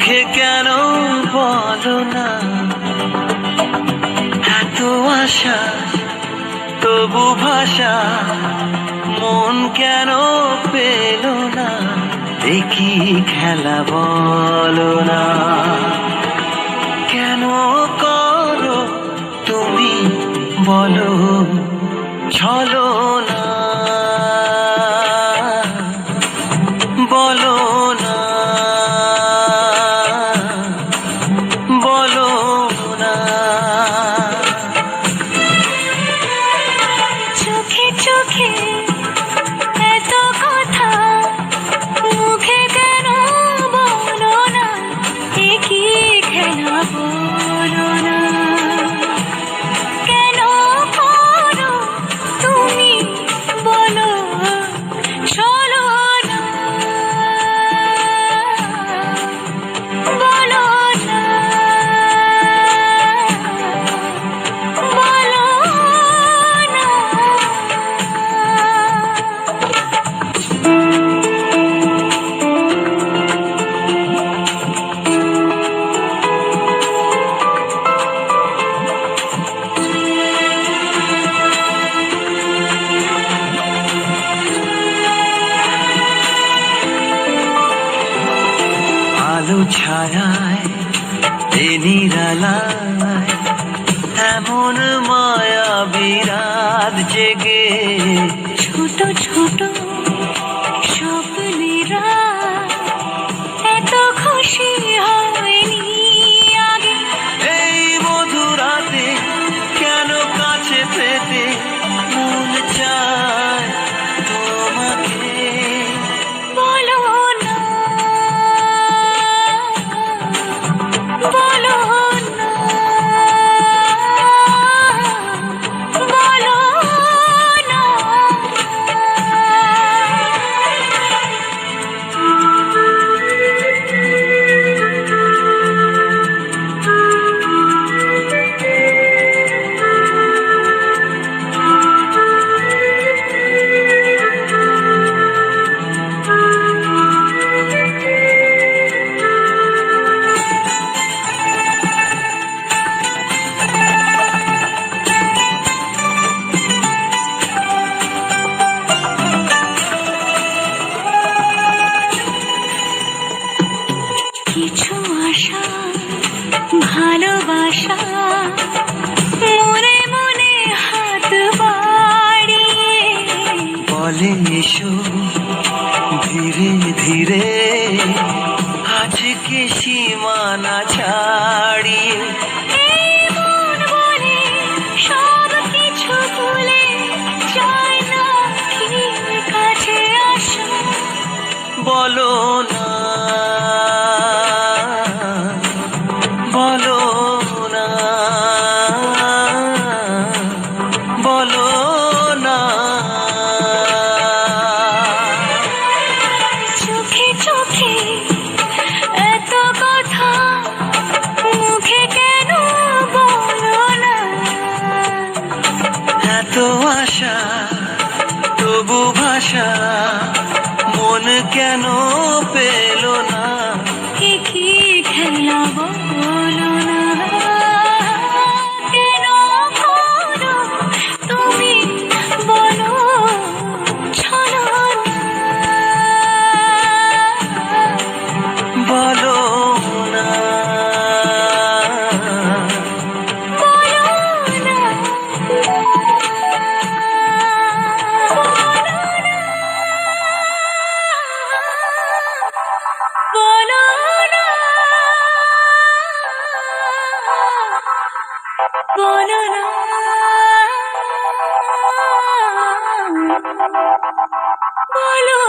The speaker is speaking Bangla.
মুখে কেন বলো না, এত আশা তবু ভাষা মন কেন পেল না, দেখি খেলা বলো না। কেন করো তুমি বলো ছলো না, বলো না, বলো না। চোখে চোখে এত কথা, মুখে কেন বলো না, কি খেলা বলো না। কেন করো তুমি বলো চলো না, বলো না, বলো না। আলো ছায়ায় নিরালায় এমন মায়া বিরাত জেগে, ছোট ছোট স্বপ্নেরা এত খুশি হয়নি আগে। এই মধুরাতে কেন কাছে পেতে মন চায় তোমাকে। বলো না, বলো না, বলো না। কিছু আশা ভালোবাসা মনে মনে হাত বাড়িয়ে বলে এসো ধীরে ধীরে আজকে সীমানা ছাড়িয়ে। এই মন বলে সব কিছু ভুলে যায় না, কি কাছে আসো বলো না, বলো না, বলো না। চোখে চোখে এত কথা, মুখে কেন বলো না। এত আশা তবু ভাষা মন কেন পেল না, কি খেলা বলো না। কেন করো তুমি বলো চলো না, বলো না, বলো না, বলো না, বলো না, বলো